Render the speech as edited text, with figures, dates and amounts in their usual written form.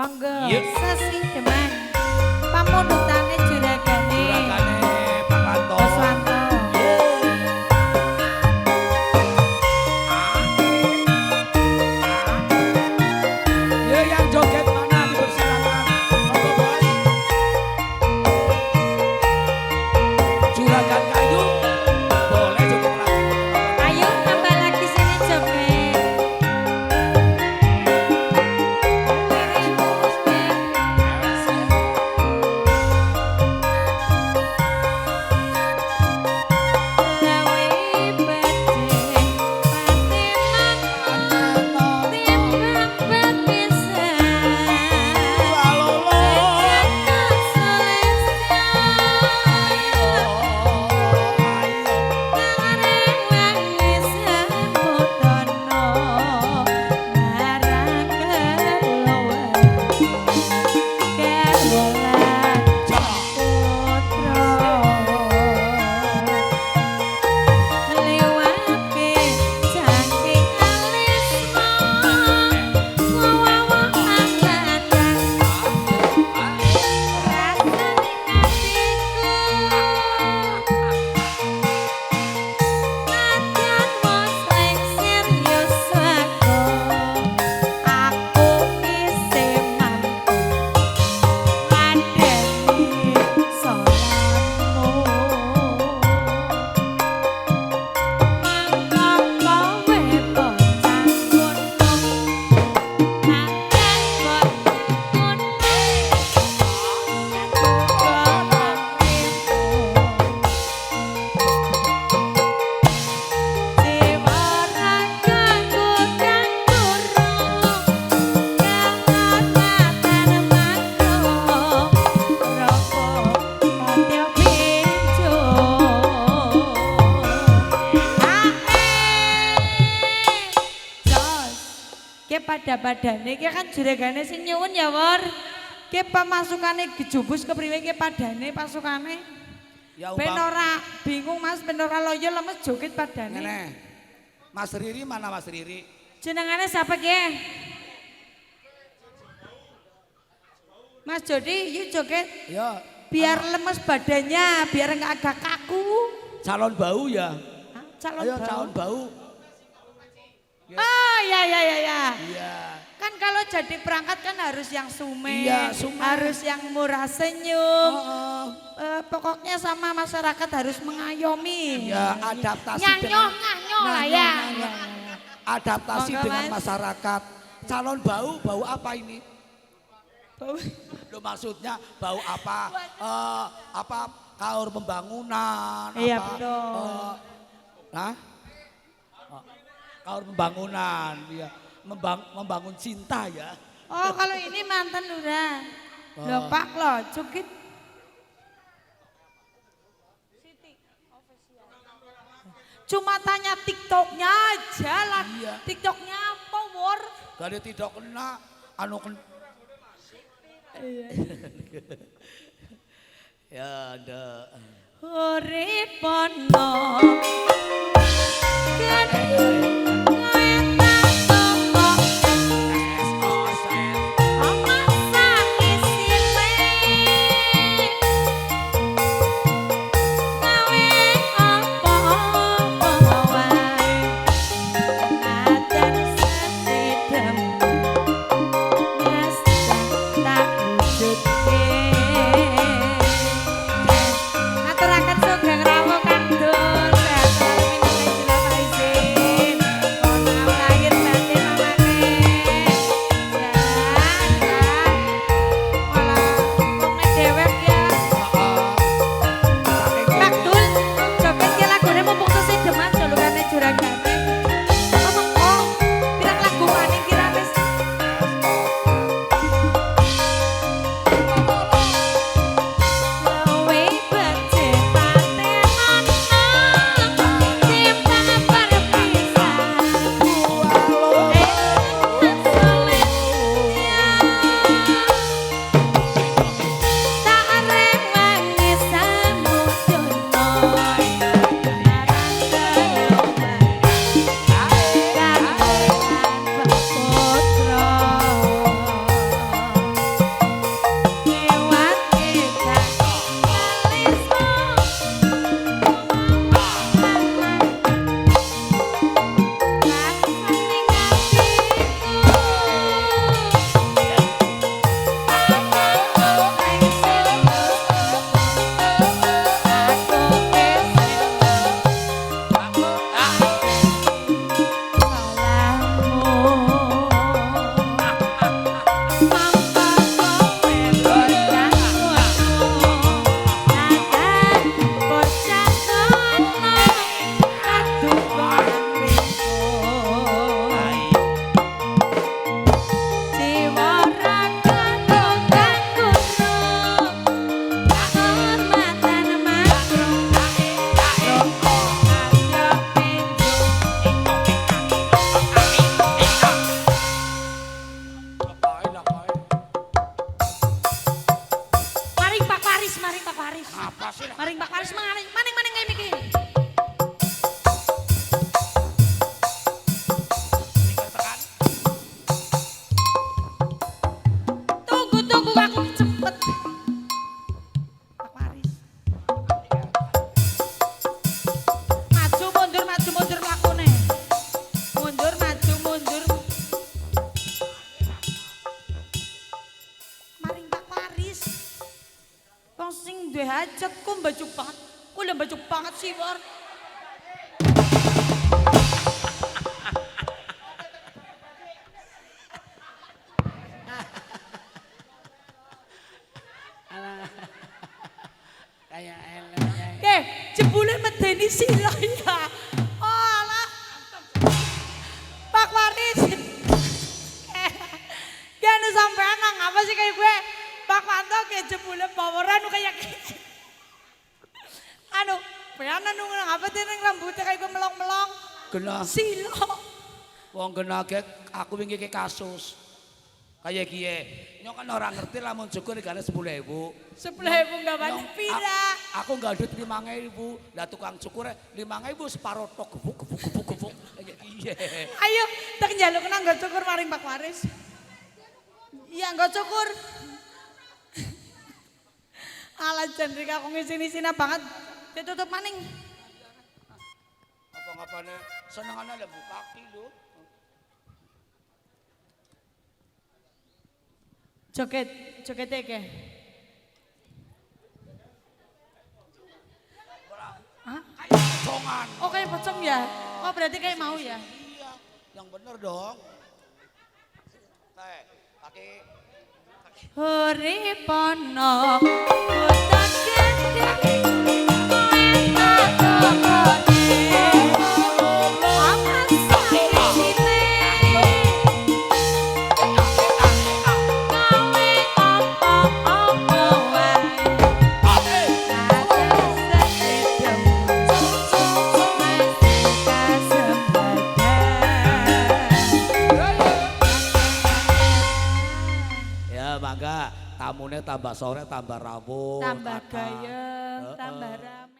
Monggo. Yuk. Sesi Deman. Pamundutane juragane. Juragane Pak Wanto. Mas Wanto. Ya yang joget mana dipersilakan. Monggo bos. Juragan kayu boleh joget lagi. Ayo tambah lagi sini joget. Lawe bedhe patiman timbang bepisah. Walolo. Pada-padane ki kan juragane sing nyuwun ya, Wor. Ki pamasukane gejubus kepriwe ki padane pasukane. Ya Ben ora bingung Mas, ben ora loyo lemes joget padane. Ngene. Mas Riri mana Mas Riri? Jenengane siapa ki? Mas Jody, yuk joget. Ya. Biar lemes badannya, biar enggak agak kaku. Calon bau ya. Hah? Calon Ayo bau. calon bau. Oh ya ya ya ya. Iya. Kan kalau jadi perangkat kan harus yang sume, Iya, sume. harus yang murah senyum. Oh, Pokoknya sama masyarakat harus mengayomi. ya adaptasi Nyanyoh nyanyoh lah ya. adaptasi Monggo, dengan Mas. masyarakat. Calon bau, bau apa ini? Bau. Loh, maksudnya bau apa? Apa kaur pembangunan? Iya, apa, betul. Hah? Kaur pembangunan, ya. Membangun cinta ya. Oh kalau ini mantan udah. Loh Pak loh, cukit. Cuma tanya TikToknya aja lah. Iya. TikToknya apa, Wor? Gak tidak kena, anu ya ada. Uripono Aturaken sugeng rawuh kandhut, sehat selalu minangka jenazah izin. duwe hajat kok baju banget. Kok udah baju banget sih, War. Kayak Oke, jebule medeni sila ya. Oh alah. Pak Waris. Kayaknya sampean nang apa sih kayak gue? Pak Wanto kayak jebule poweran kayak gini. Anu, peana nunggu nang apa sih nang rambutnya kayak gue melong-melong. kena Silo. wong kena aku wingi ke kasus. Kayak kie, nyok kan orang ngerti lamun cukur digane 10.000. 10.000 nggak banyak pira. Aku nggak duit 5.000. Lah tukang cukur 5.000 separuh tok gebuk. Iya. Ayo, tak njaluk nang nggo cukur maring Pak Waris. Iya nggo cukur. Ala jendrik aku ngisin-isina banget. Ditutup maning. Apa-apane senengane lembu kaki lho. Jogetnya ke. Hah? Kayak pocongan. Oh kayak pocong ya? Oh berarti kayak mau ya? Iya, yang bener dong. Pakai Huripono utak gede mangga tamune tambah sore tambah rawuh tambah kakak. gayeng, tambah ramai.